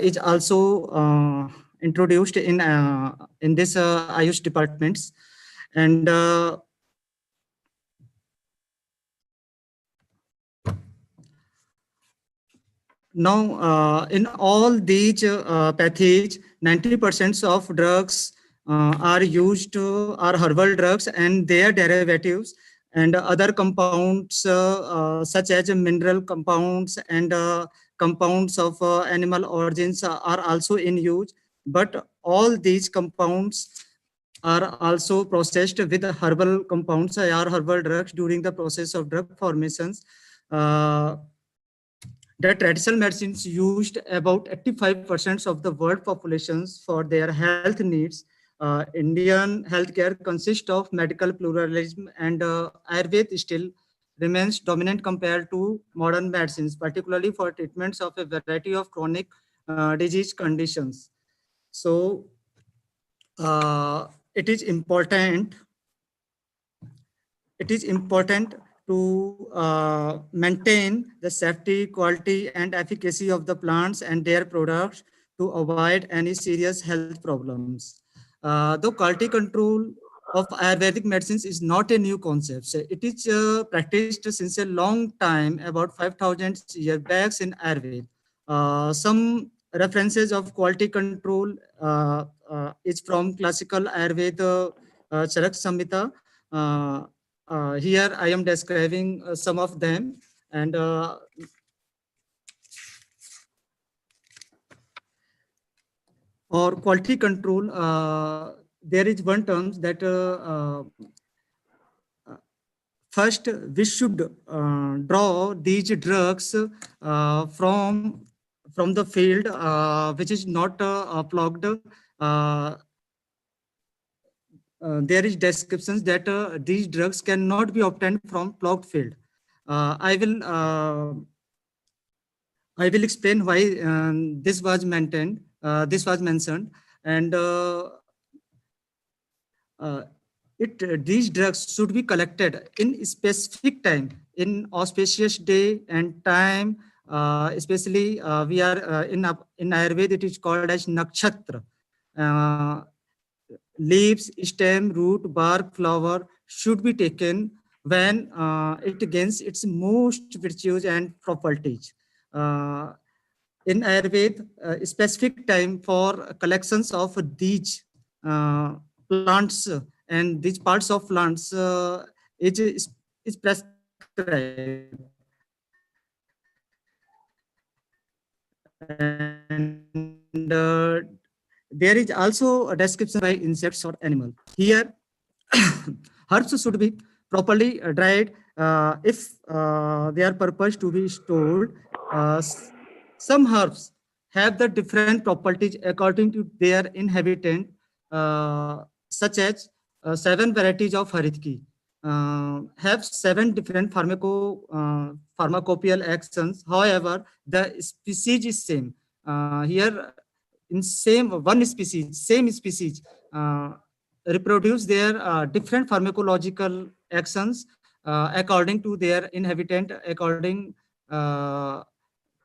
is also introduced in this Ayush departments, and now in all these pathogens, 90% of drugs are used are herbal drugs and their derivatives, and other compounds such as mineral compounds and compounds of animal origins are also in use. But all these compounds are also processed with herbal compounds or herbal drugs during the process of drug formations. Uh, the traditional medicines used about 85% of the world populations for their health needs. Indian healthcare consists of medical pluralism, and Ayurveda still remains dominant compared to modern medicines, particularly for treatments of a variety of chronic disease conditions. So it is important to maintain the safety, quality, and efficacy of the plants and their products to avoid any serious health problems. Though quality control of Ayurvedic medicines is not a new concept, so it is practiced since a long time, about 5,000 years back in Ayurveda. Some references of quality control is from classical Ayurveda Charak Samhita. Uh, Here I am describing some of them, and for quality control, there is one term that first we should draw these drugs from the field which is not plugged. There is descriptions that these drugs cannot be obtained from plugged field. Uh, I will uh, I will explain why this was mentioned, and uh, these drugs should be collected in specific time, in auspicious day and time. Especially, we are in Ayurveda. It is called as nakshatra. Uh, Leaves, stem, root, bark, flower should be taken when it gains its most virtues and properties. Uh, in Ayurveda, specific time for collections of these uh, plants and these parts of plants is prescribed. And there is also a description by insects or animal. Here, herbs should be properly dried if they are purpose to be stored. Some herbs have the different properties according to their inhabitant, such as 7 varieties of haritki have 7 different pharmacopoeial actions. However, the species is same. Here, in same species reproduce their different pharmacological actions according to their inhabitant, according to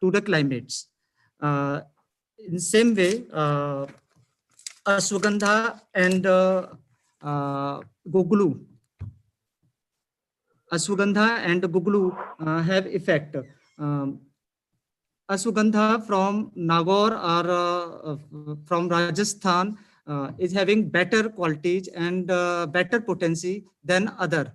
the climates. Uh, in same way, ashwagandha and guglu ashwagandha and guglu have effect. Um, Ashwagandha from Nagaur or from Rajasthan is having better qualities and better potency than other.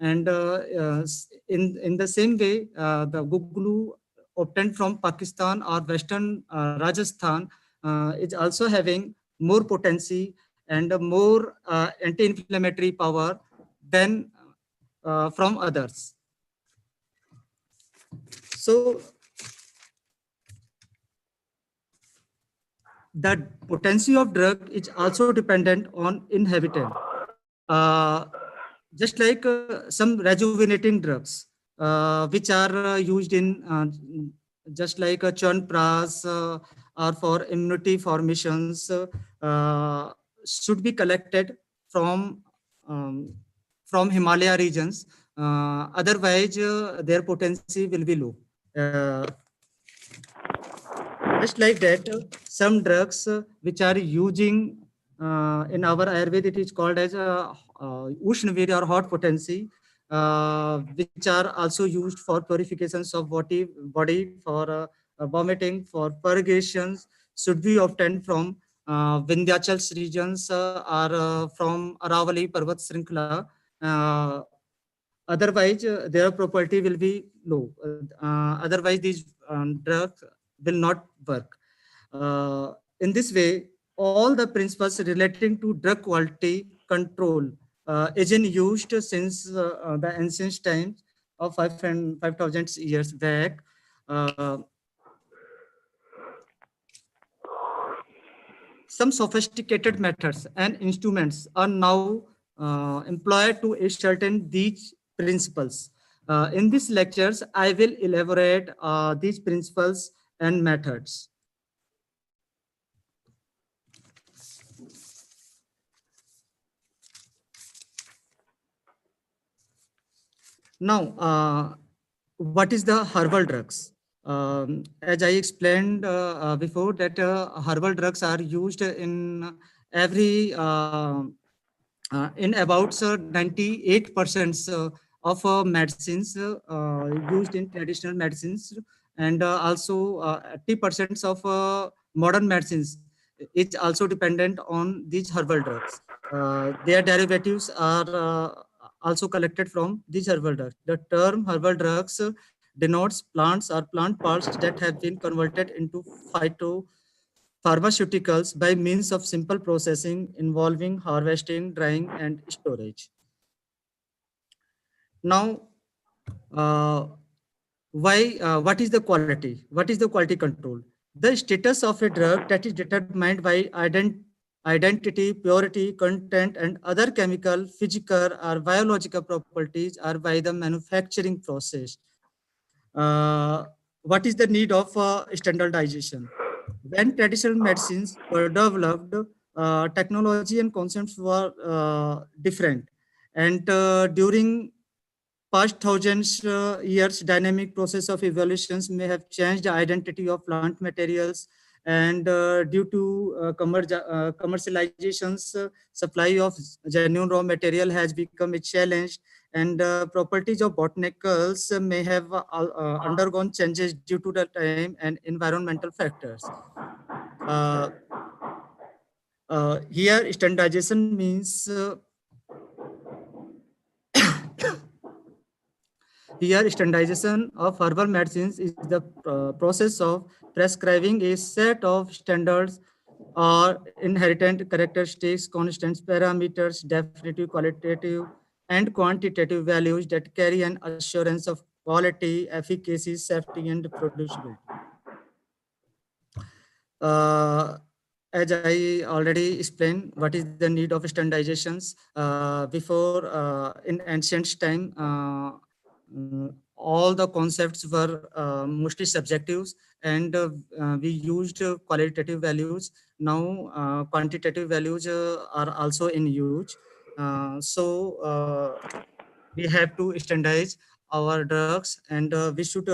And in the same way, the guglu obtained from Pakistan or Western Rajasthan is also having more potency and more anti-inflammatory power than from others. So the potency of drug is also dependent on inhabitant. Uh, just like some rejuvenating drugs, which are used in just like churn pras or for immunity formations, should be collected from um, from Himalaya regions. Otherwise, their potency will be low. Uh, Just like that, some drugs which are using in our Ayurveda, it is called as Ushnavir or hot potency, which are also used for purifications of body for vomiting, for purgations, should be obtained from Vindhyachal's regions or from Aravali Parvat Srinkla. Uh, Otherwise, their property will be low. Otherwise, these drugs will not work. In this way, all the principles relating to drug quality control is in used since the ancient times of 5,000 years back. Uh, some sophisticated methods and instruments are now employed to ascertain these principles. In these lectures, I will elaborate these principles and methods. Now, what is the herbal drugs? As I explained before, that herbal drugs are used in every in about 98% of medicines used in traditional medicines, and also 80% of modern medicines is also dependent on these herbal drugs. Their derivatives are also collected from these herbal drugs. The term herbal drugs denotes plants or plant parts that have been converted into pharmaceuticals by means of simple processing involving harvesting, drying, and storage. Now, uh, what is the quality? What is the quality control? The status of a drug that is determined by identity, purity, content, and other chemical, physical, or biological properties are by the manufacturing process. Uh, what is the need of standardization? When traditional medicines were developed, technology and concepts were different. And during past thousands years, dynamic process of evolutions may have changed the identity of plant materials, and due to commercializations, supply of genuine raw material has become a challenge, and properties of botanicals may have undergone changes due to the time and environmental factors. Uh, Here, standardization means here, standardization of herbal medicines is the process of prescribing a set of standards or inherent characteristics, constants, parameters, definitive, qualitative, and quantitative values that carry an assurance of quality, efficacy, safety, and producibility. Uh, as I already explained, what is the need of standardizations before in ancient time, all the concepts were mostly subjectives, and we used qualitative values. Now, quantitative values are also in use. We have to standardize our drugs, and we should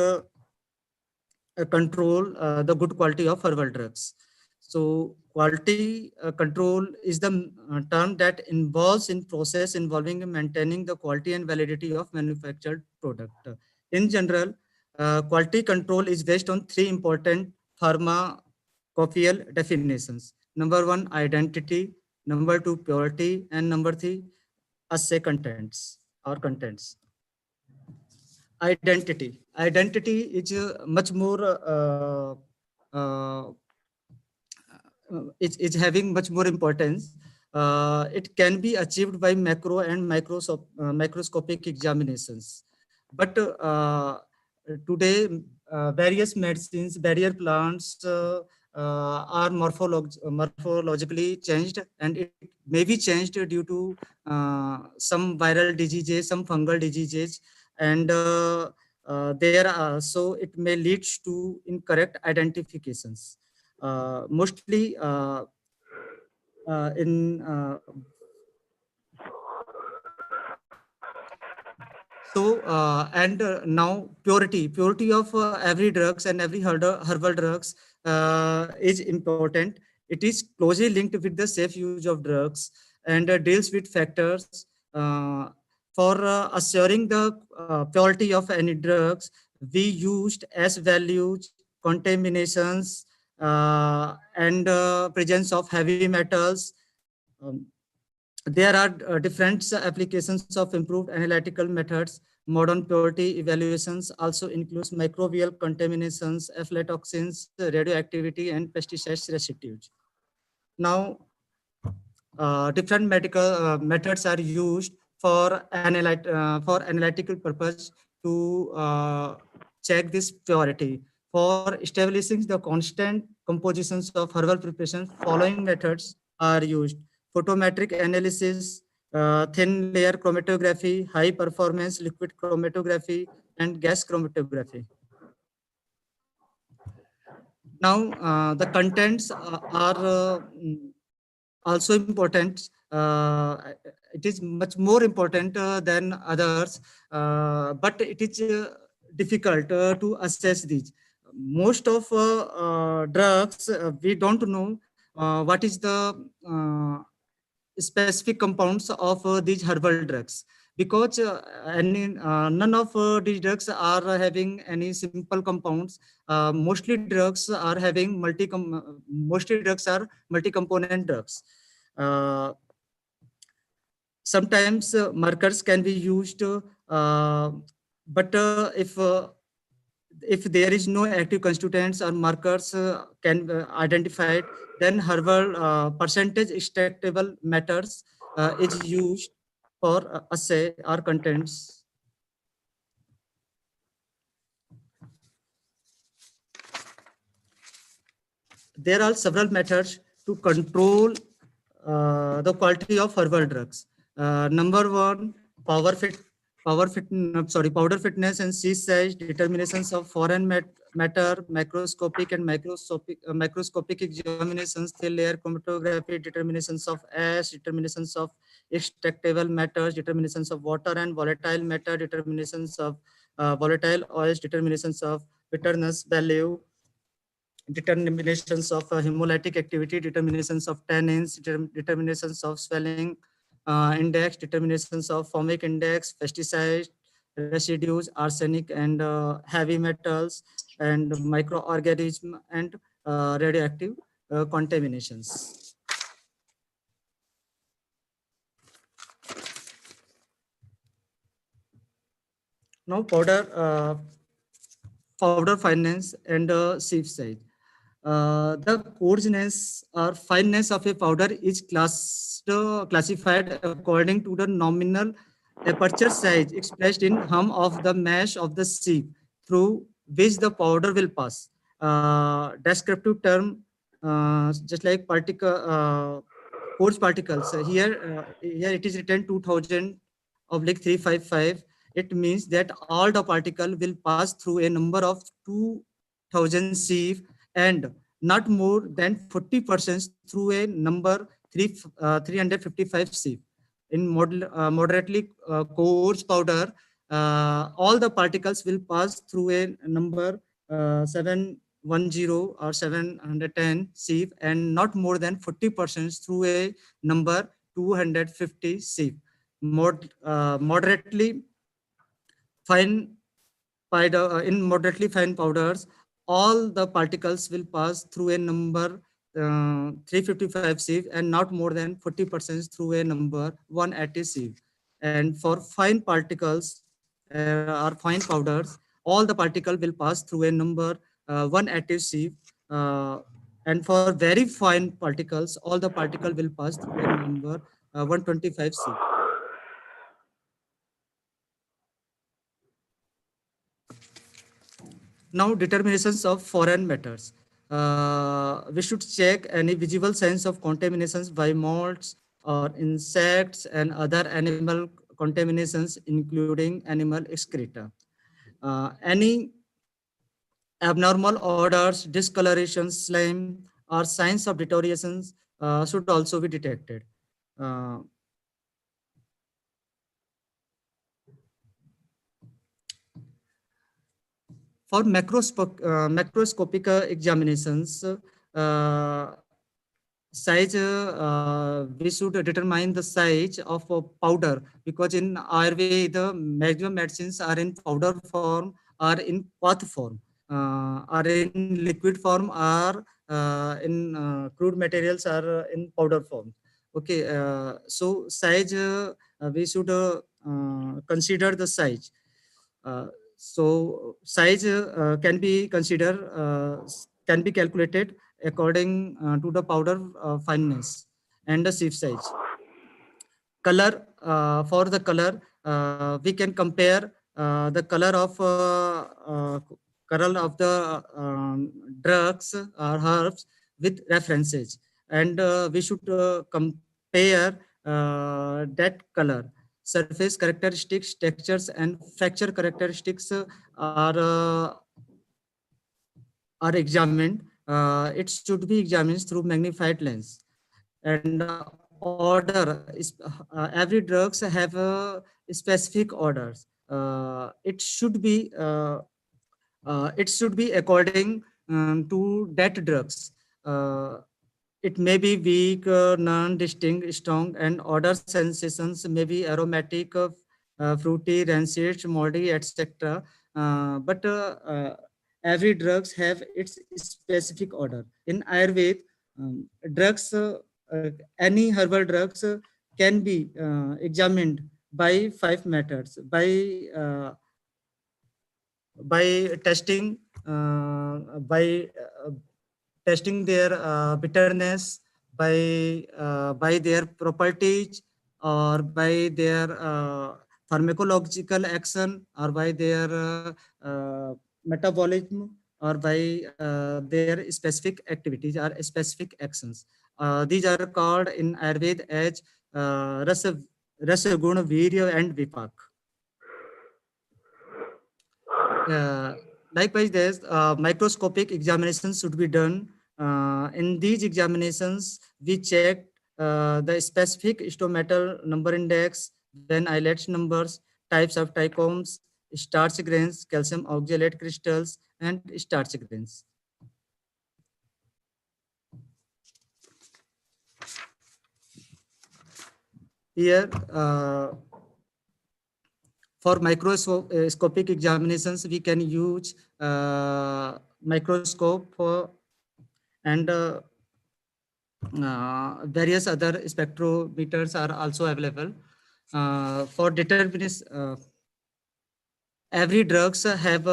control the good quality of herbal drugs. So quality control is the term that involves in process involving maintaining the quality and validity of manufactured product. In general, quality control is based on three important pharmacopoeial definitions. Number one, identity. Number two, purity. And number three, assay contents or contents. Identity is much more it's having much more importance. It can be achieved by macro and microscopic examinations, but today various medicines, barrier plants are morphologically changed, and it may be changed due to some viral diseases, some fungal diseases, and so it may lead to incorrect identifications. Mostly in Now purity of every drugs and every herbal drugs is important. It is closely linked with the safe use of drugs and deals with factors for assuring the purity of any drugs. We used as values contaminations and presence of heavy metals. um, there are different applications of improved analytical methods. Modern purity evaluations also includes microbial contaminations, aflatoxins, radioactivity, and pesticide residues. Now, different medical methods are used for analytical purpose to check this purity. For establishing the constant compositions of herbal preparations, following methods are used: photometric analysis, thin layer chromatography, high performance liquid chromatography, and gas chromatography. Now, the contents are also important. It is much more important than others, but it is difficult to assess these. Most of drugs, we don't know what is the specific compounds of these herbal drugs, because none of these drugs are having any simple compounds. Mostly drugs are having mostly drugs are multi-component drugs. uh, Sometimes markers can be used, but if there is no active constituents or markers can identified, then herbal percentage extractable matters is used for assay or contents. There are several methods to control the quality of herbal drugs. Number one, power fit, powder fitness and seed size, determinations of foreign matter, macroscopic and microscopic examinations, thin layer chromatography, determinations of ash, determinations of extractable matters, determinations of water and volatile matter, determinations of volatile oils, determinations of bitterness value, determinations of hemolytic activity, determinations of tannins, determinations of swelling index, determinations of formic index, pesticides, residues, arsenic and heavy metals, and microorganism and radioactive contaminations. Now powder fineness and sieve size. The coarseness or fineness of a powder is classified according to the nominal aperture size expressed in hum of the mesh of the sieve through which the powder will pass. Descriptive term, just like coarse particles. Here it is written 2000 oblique 355. It means that all the particle will pass through a number of 2000 sieve and not more than 40% through a number 355 sieve. In moderately coarse powder, all the particles will pass through a number 710 or 710 sieve and not more than 40% through a number 250 sieve. Moderately fine in moderately fine powders, all the particles will pass through a number 355 sieve and not more than 40% through a number 180 sieve. And for fine particles or fine powders, all the particle will pass through a number 180 sieve. And for very fine particles, all the particle will pass through a number 125 sieve. Now, determinations of foreign matters. We should check any visible signs of contaminations by molds or insects and other animal contaminations, including animal excreta. Any abnormal odors, discolorations, slime, or signs of deteriorations should also be detected. Uh, For macroscopic examinations, size we should determine the size of powder, because in Ayurveda the maximum medicines are in powder form, are in bath form, are in liquid form, are in crude materials, are in powder form. Okay, so size we should consider the size. So size can be considered, can be calculated according to the powder fineness and the sieve size. Color, for the color, we can compare the color of the drugs or herbs with references, and we should compare that color. Surface characteristics, textures, and fracture characteristics are examined. It should be examined through magnified lens. And order is, every drugs have specific orders. It should be according to that drugs. Uh, it may be weak, non-distinct, strong, and odor sensations may be aromatic, fruity, rancid, moldy, etc. But every drugs have its specific order. In Ayurveda, drugs, any herbal drugs can be examined by 5 methods: by testing, by testing their bitterness, by their properties, or by their pharmacological action, or by their metabolism, or by their specific activities or specific actions. These are called in Ayurveda as rasa guna, virya, and vipak. Uh, Likewise, there's microscopic examinations should be done. In these examinations, we check the specific stomatal number index, then islets numbers, types of trichomes, starch grains, calcium oxalate crystals, and starch grains. Here, for microscopic examinations, we can use microscope and various other spectrometers are also available for determining. Every drugs have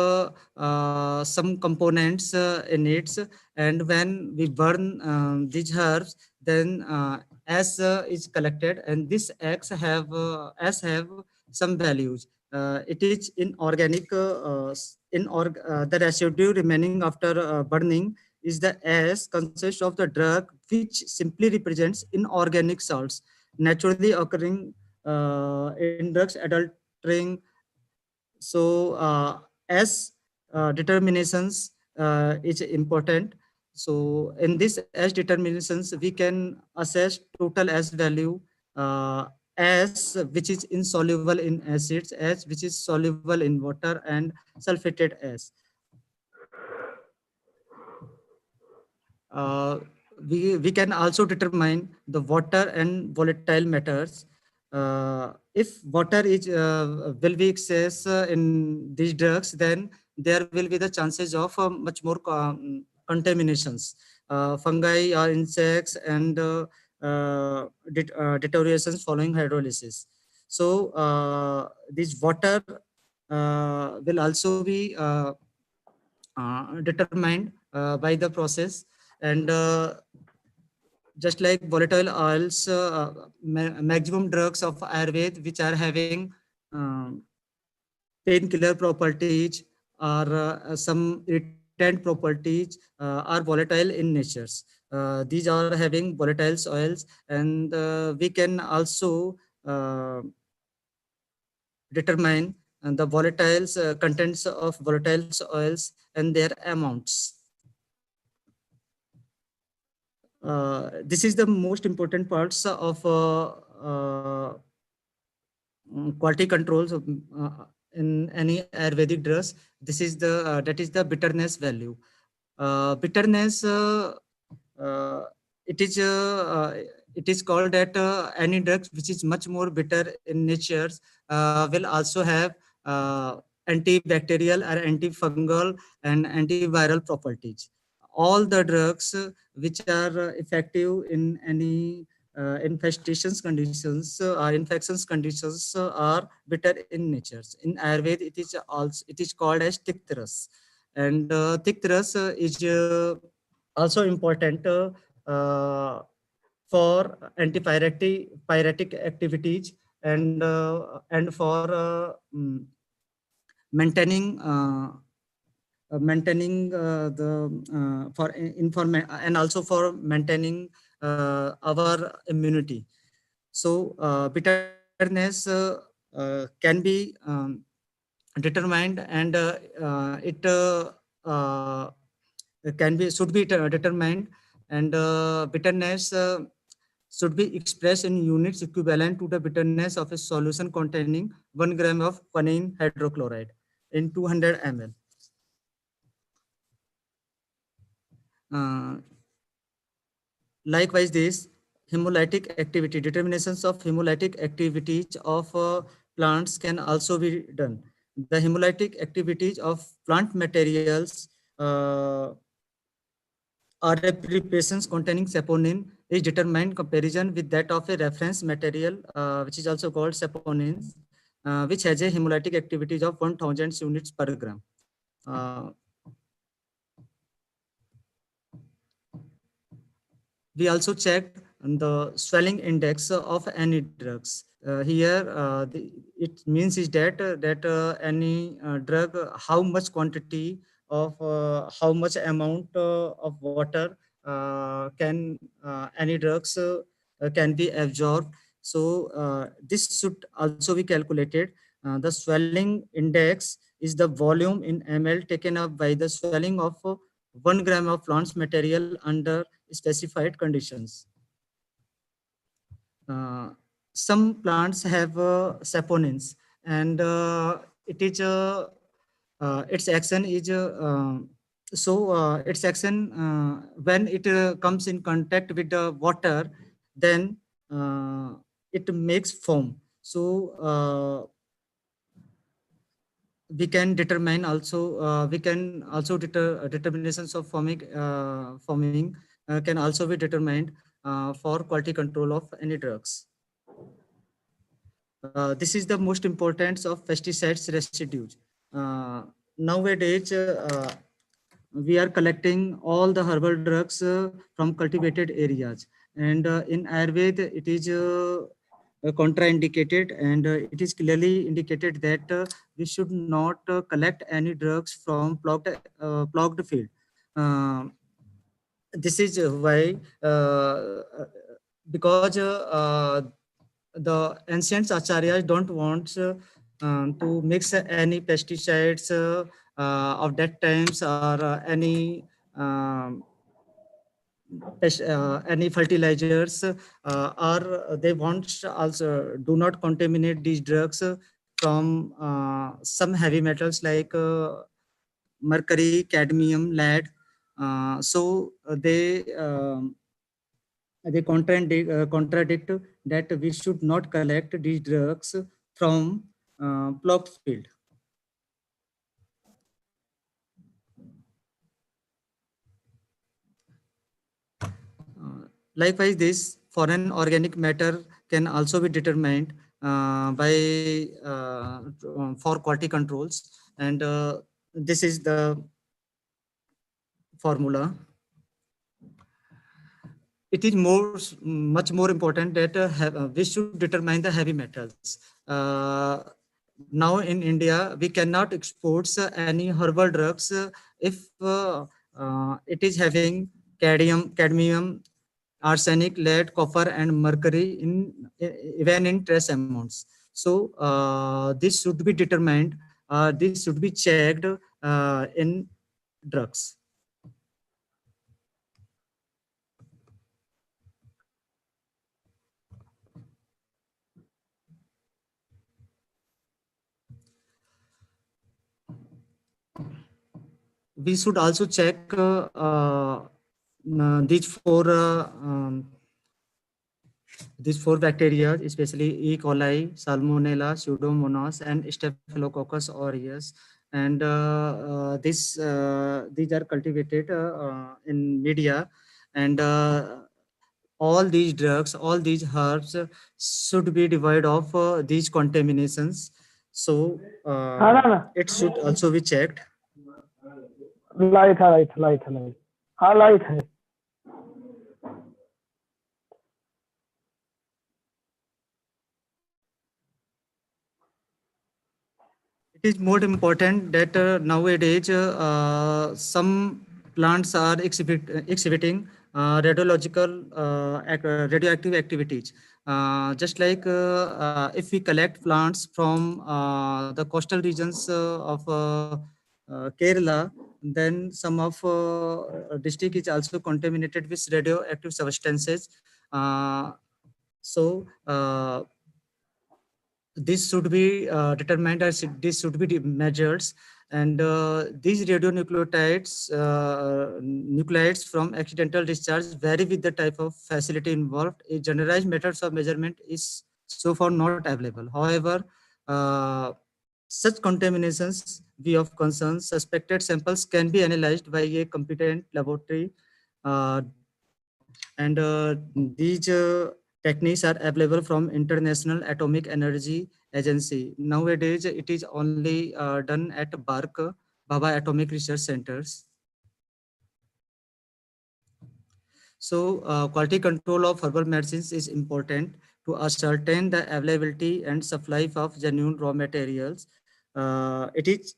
some components in it, and when we burn these herbs, then S is collected, and this X have S have some values. It is inorganic. The residue remaining after burning is the S consists of the drug, which simply represents inorganic salts naturally occurring in drugs adulterating. So as determinations is important. So in this as determinations, we can assess total S value, S which is insoluble in acids, S which is soluble in water, and sulfated S. uh, we can also determine the water and volatile matters. If water is will be excess in these drugs, then there will be the chances of much more contaminations, fungi or insects, and deteriorations following hydrolysis. So this water will also be determined by the process. And just like volatile oils, maximum drugs of Ayurveda which are having um, painkiller properties or some irritant properties are volatile in natures. These are having volatile oils, and we can also determine the volatiles contents of volatile oils and their amounts. This is the most important parts of quality controls. in any Ayurvedic drugs. This is the that is the bitterness value. Bitterness uh, it is it is called that any drugs which is much more bitter in nature will also have antibacterial or antifungal and antiviral properties. All the drugs which are effective in any infestations conditions or infections conditions are bitter in nature. In Ayurveda, it is called as tiktras, and tiktras is also important for antipyretic activities and for maintaining the for informa and also for maintaining our immunity. So bitterness can be determined, and it uh, can be should be determined, and bitterness should be expressed in units equivalent to the bitterness of a solution containing 1 gram of quinine hydrochloride in 200 ml. Uh, Likewise, this hemolytic activity, determinations of hemolytic activities of plants can also be done. The hemolytic activities of plant materials or a preparations containing saponin is determined comparison with that of a reference material, which is also called saponins, which has a hemolytic activities of 1000 units per gram. Uh, we also checked the swelling index of any drugs. Here, it means is that any drug, how much quantity of how much amount of water can any drugs can be absorbed. So this should also be calculated. The swelling index is the volume in ml taken up by the swelling of 1 gram of plant's material under specified conditions. Uh, some plants have saponins, and it is its action is its action when it comes in contact with the water, then uh, it makes foam. So we can determine also we can also determinations of forming can also be determined for quality control of any drugs. This is the most important of pesticides residues. Uh, Nowadays, we are collecting all the herbal drugs from cultivated areas, and in Ayurveda, it is contraindicated, and it is clearly indicated that we should not collect any drugs from plugged field. Uh, this is why because the ancient acharyas don't want to mix any pesticides of that times, or um, any fertilizers, or they want also do not contaminate these drugs from some heavy metals like mercury, cadmium, lead. They contradict that we should not collect these drugs from plugged field. Likewise, this foreign organic matter can also be determined by for quality controls, and this is the formula. It is much more important that we should determine the heavy metals. Now in India, we cannot export any herbal drugs if it is having cadmium, arsenic, lead, copper, and mercury in even in trace amounts. So this should be determined. This should be checked in drugs. we should also check these these four bacteria, especially E. coli, Salmonella, Pseudomonas, and Staphylococcus aureus. And these are cultivated in media, and all these drugs, all these herbs should be devoid of these contaminations. So हाँ ना ना it should also be checked. Light हाँ light है It is more important that nowadays some plants are exhibiting radioactive activities. Just like if we collect plants from the coastal regions of Kerala, then some of district is also contaminated with radioactive substances. So this should be determined, as this should be measures, and these nuclides from accidental discharge vary with the type of facility involved. A generalized methods of measurement is so far not available. However, uh, such contaminations be of concern. Suspected samples can be analyzed by a competent laboratory, uh, and these techniques are available from International Atomic Energy Agency. Nowadays, it is only done at BARC, Baba Atomic Research Centers. So, quality control of herbal medicines is important to ascertain the availability and supply of genuine raw materials. It is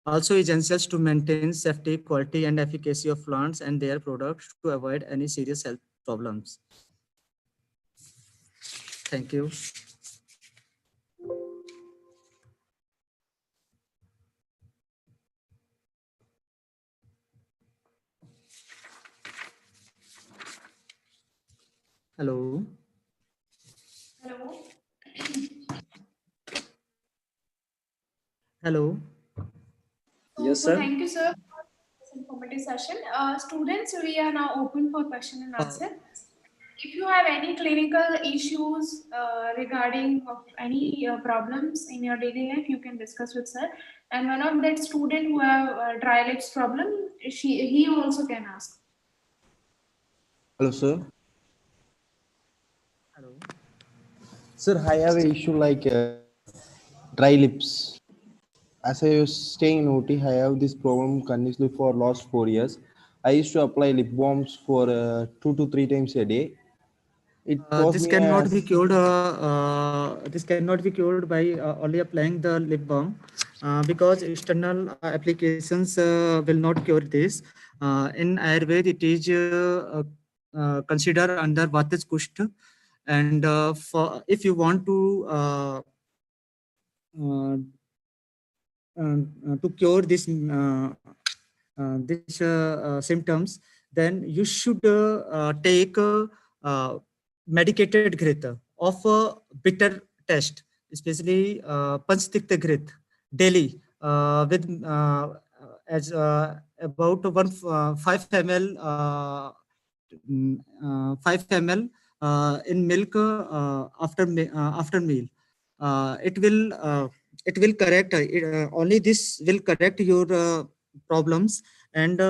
also essential to maintain safety, quality, and efficacy of plants and their products to avoid any serious health problems. Thank you. Hello. Hello. Hello. Yes, so thank you, sir, for this informative session. Students, we are now open for question and Uh, answer. If you have any clinical issues regarding of any problems in your daily life, you can discuss with sir. And one of that student who have dry lips problem, he also can ask. Hello, sir. Hello. Sir, I have an issue like dry lips. As I was staying in OT, I have this problem continuously for last 4 years. I used to apply lip balms for 2 to 3 times a day. It caused This me cannot be as cured. This cannot be cured by only applying the lip balm, because external applications will not cure this. In Ayurveda, it is considered under Vatas Kusht, and for if you want uh, to cure this symptoms, then you should take medicated grit of bitter taste, especially Panchtikta grit daily, with as about 5 ml 5 ml in milk after meal. It will correct only this will correct your problems. And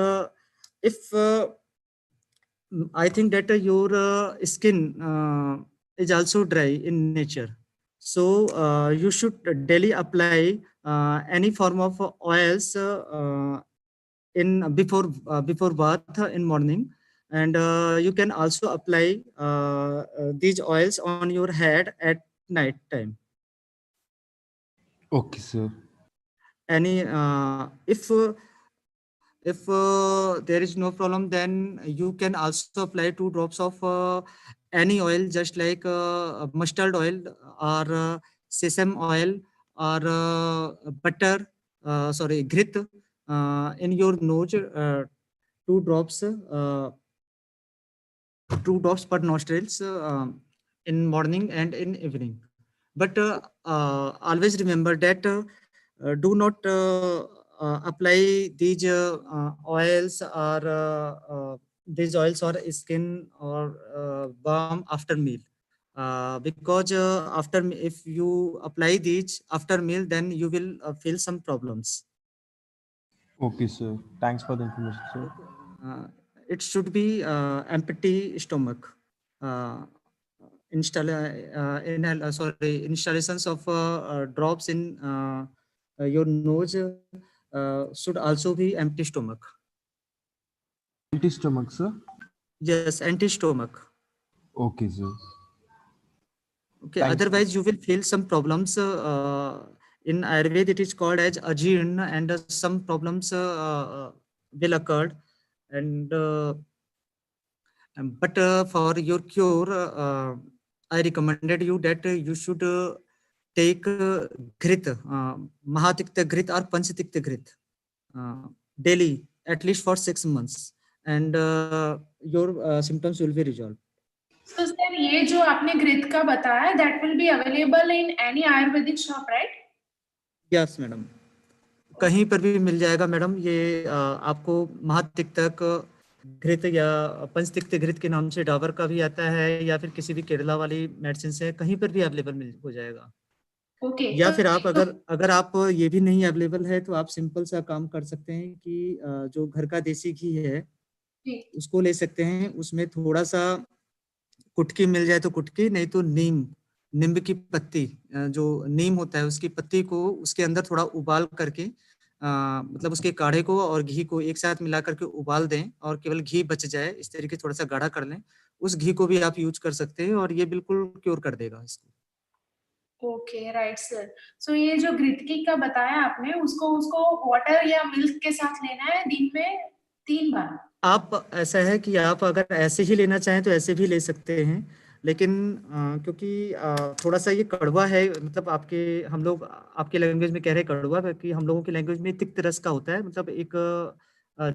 if I think that your skin is also dry in nature, so you should daily apply any form of oils in before bath in morning. And you can also apply these oils on your head at night time. okay, sir. Any if there is no problem, then you can also apply 2 drops of any oil, just like mustard oil or sesame oil or butter, sorry, grit, in your nose, 2 drops, 2 drops per nostrils, in morning and in evening. But always remember that do not apply these oils or these oils or skin or balm after meal. Because if you apply these after meal, then you will feel some problems. Okay, sir. Thanks for the information, sir. Okay. It should be empty stomach. Uh, Installations of drops in your nose should also be empty stomach. Empty stomach, sir. Yes, empty stomach. Okay, sir. Okay, Thanks. otherwise you will feel some problems. In Ayurveda, it is called as ajeen, and some problems will occur. And but for your cure, I recommended you that you should take Grit, Mahatikta Grit or Panchatikta Grit daily, at least for 6 months, and your symptoms will be resolved. So sir, ये जो आपने घृत का बताया, that will be available in any Ayurvedic shop, right? Yes madam, कहीं पर भी मिल जाएगा मैडम। ये आपको महातिक्तक घृत या पंचतिक्त घृत के नाम से डाबर का भी आता है, या फिर किसी भी केरला वाली मेडिसिन से कहीं पर भी अवेलेबल मिल हो जाएगा। Okay. या तो फिर आप अगर आप ये भी नहीं अवेलेबल है तो आप सिंपल सा काम कर सकते हैं कि जो घर का देसी घी है जी, उसको ले सकते हैं। उसमें थोड़ा सा कुटकी मिल जाए तो कुटकी, नहीं तो नींब की पत्ती, जो नीम होता है उसकी पत्ती को उसके अंदर थोड़ा उबाल करके मतलब उसके काढ़े को और घी को एक साथ मिला करके उबाल दें और केवल घी बच जाए, इस तरीके थोड़ा सा गाढ़ा कर लें। उस घी को भी आप यूज कर सकते हैं और ये बिल्कुल क्योर कर देगा इसको। Okay, right sir. सो ये जो घृतकी का बताया आपने, उसको वाटर या मिल्क के साथ लेना है दिन में 3 बार। आप ऐसा है कि आप अगर ऐसे ही लेना चाहें तो ऐसे भी ले सकते हैं, लेकिन क्योंकि थोड़ा सा ये कड़वा है, मतलब हम लोग आपके लैंग्वेज में कह रहे हैं कड़वा, क्योंकि हम लोगों की लैंग्वेज में तिक्त रस का होता है, मतलब एक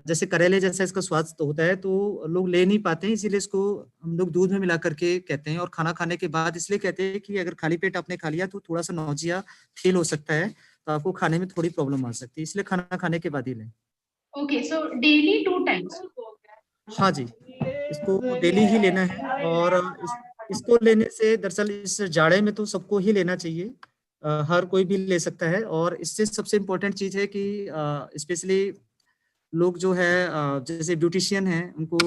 जैसे करेले जैसा इसका स्वाद तो होता है, तो लोग ले नहीं पाते हैं, इसीलिए इसको हम लोग दूध में मिला करके कहते हैं। और खाना खाने के बाद इसलिए कहते हैं कि अगर खाली पेट आपने खा लिया तो थोड़ा सा नौजिया फील हो सकता है, तो आपको खाने में थोड़ी प्रॉब्लम आ सकती है, इसलिए खाना खाने के बाद ही लें। Okay, so daily 2 times. हाँ जी, इसको डेली ही लेना है। और इसको लेने से दरअसल इस जाड़े में तो सबको ही लेना चाहिए, हर कोई भी ले सकता है। और इससे सबसे इम्पोर्टेंट चीज है कि स्पेशली लोग जो है जैसे ब्यूटिशियन है, उनको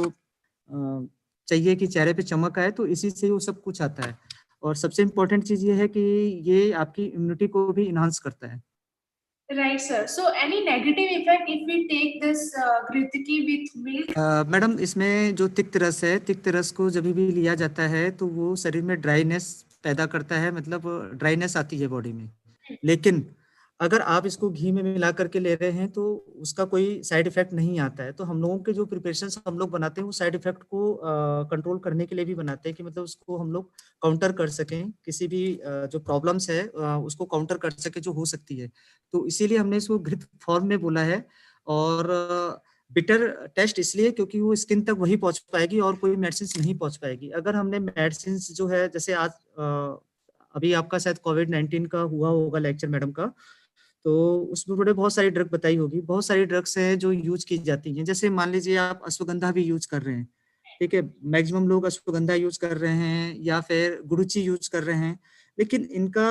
चाहिए कि चेहरे पे चमक आए, तो इसी से वो सब कुछ आता है। और सबसे इम्पोर्टेंट चीज ये है कि ये आपकी इम्यूनिटी को भी इनहांस करता है। Right, sir. So any negative effect if we take this घृतकी with milk? Madam, इसमें जो तिक्त रस है, तिक्त रस को जब भी लिया जाता है तो वो शरीर में ड्राइनेस पैदा करता है, मतलब ड्राइनेस आती है बॉडी में। लेकिन अगर आप इसको घी में मिला करके ले रहे हैं तो उसका कोई साइड इफेक्ट नहीं आता है। तो हम लोगों के जो प्रिपरेशन हम लोग बनाते हैं वो साइड इफेक्ट को कंट्रोल करने के लिए भी बनाते हैं, कि मतलब उसको हम लोग काउंटर कर सकें, किसी भी जो प्रॉब्लम्स है उसको काउंटर कर सके जो हो सकती है। तो इसीलिए हमने इसको घृत फॉर्म में बोला है। और बिटर टेस्ट इसलिए क्योंकि वो स्किन तक वही पहुंच पाएगी और कोई मेडिसिन नहीं पहुंच पाएगी। अगर हमने मेडिसिन जो है, जैसे आज अभी आपका शायद कोविड-19 का हुआ होगा लेक्चर मैडम का, तो उसमें बड़े बहुत सारी ड्रग बताई होगी। बहुत सारी ड्रग्स हैं जो यूज की जाती हैं, जैसे मान लीजिए आप अश्वगंधा भी यूज कर रहे हैं, ठीक है, मैक्सिमम लोग अश्वगंधा यूज कर रहे हैं या फिर गुरुची यूज कर रहे हैं। लेकिन इनका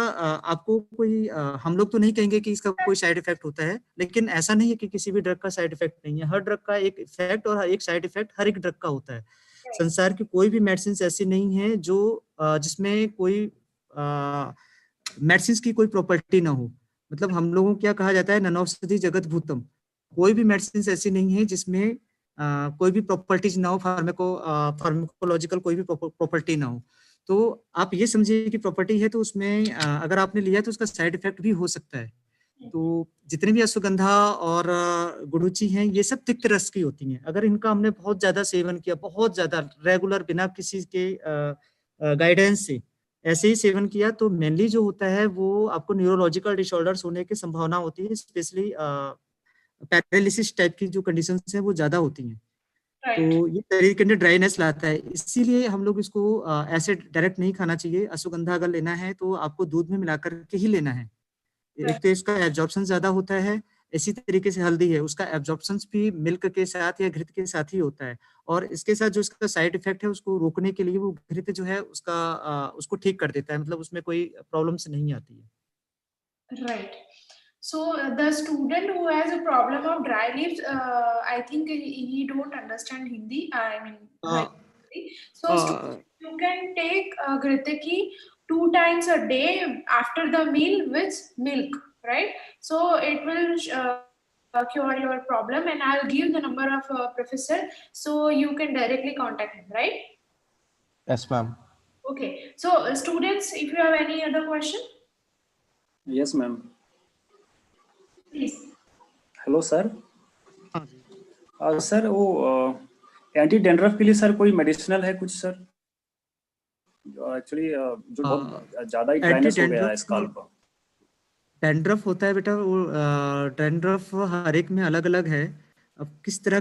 आपको कोई हम लोग तो नहीं कहेंगे कि इसका कोई साइड इफेक्ट होता है, लेकिन ऐसा नहीं है कि किसी भी ड्रग का साइड इफेक्ट नहीं है। हर ड्रग का एक इफेक्ट और एक साइड इफेक्ट हर एक ड्रग का होता है। संसार की कोई भी मेडिसिन ऐसी नहीं है जो जिसमें कोई मेडिसिन की कोई प्रॉपर्टी ना हो। मतलब हम लोगों को क्या कहा जाता है, ननौषधि जगत भूतम। कोई भी मेडिसिन ऐसी नहीं है जिसमें कोई भी प्रॉपर्टीज ना हो, फार्माकोलॉजिकल कोई भी प्रॉपर्टी ना हो। तो आप ये समझिए कि प्रॉपर्टी है तो उसमें अगर आपने लिया तो उसका साइड इफेक्ट भी हो सकता है। तो जितने भी अश्वगंधा और गुडुचि हैं, ये सब तिक्त रस की होती हैं। अगर इनका हमने बहुत ज्यादा सेवन किया, बहुत ज्यादा रेगुलर बिना किसी के गाइडेंस से ऐसे ही सेवन किया, तो मेनली जो होता है वो आपको न्यूरोलॉजिकल डिसऑर्डर्स होने की संभावना होती है, स्पेशली पैरालिसिस टाइप की जो कंडीशंस हैं वो ज्यादा होती हैं। तो Right. ये शरीर के अंदर ड्राइनेस लाता है, इसीलिए हम लोग इसको ऐसे डायरेक्ट नहीं खाना चाहिए। अश्वगंधा अगर लेना है तो आपको दूध में मिलाकर के ही लेना है। एक तो इसका एब्जॉर्प्शन ज्यादा होता है, इसी तरीके से हल्दी है, उसका एब्जॉर्प्शन भी मिल्क के साथ या घृत के साथ ही होता है, और इसके साथ जो इसका साइड इफेक्ट है उसको रोकने के लिए वो घृत जो है उसको ठीक कर देता है, मतलब उसमें कोई प्रॉब्लम्स नहीं आती है। Right. So the student who has a problem of dry lips, I think he don't understand Hindi. I mean, right. So student, you can take Gritiki 2 times a day after the meal with milk, right? So it will cure your problem, and I'll give the number of professor so you can directly contact him, right? Yes, ma'am. Okay. So students, if you have any other question, Yes, ma'am. please. Hello sir. हाँ जी। Sir वो anti dandruff के लिए sir कोई medicinal है कुछ sir? Actually जो बहुत ज्यादा ही ड्राइनेस हो गया है स्काल्प पर। डैंड्रफ होता है बेटा, वो डैंड्रफ हर एक में अलग अलग है। अब किस तरह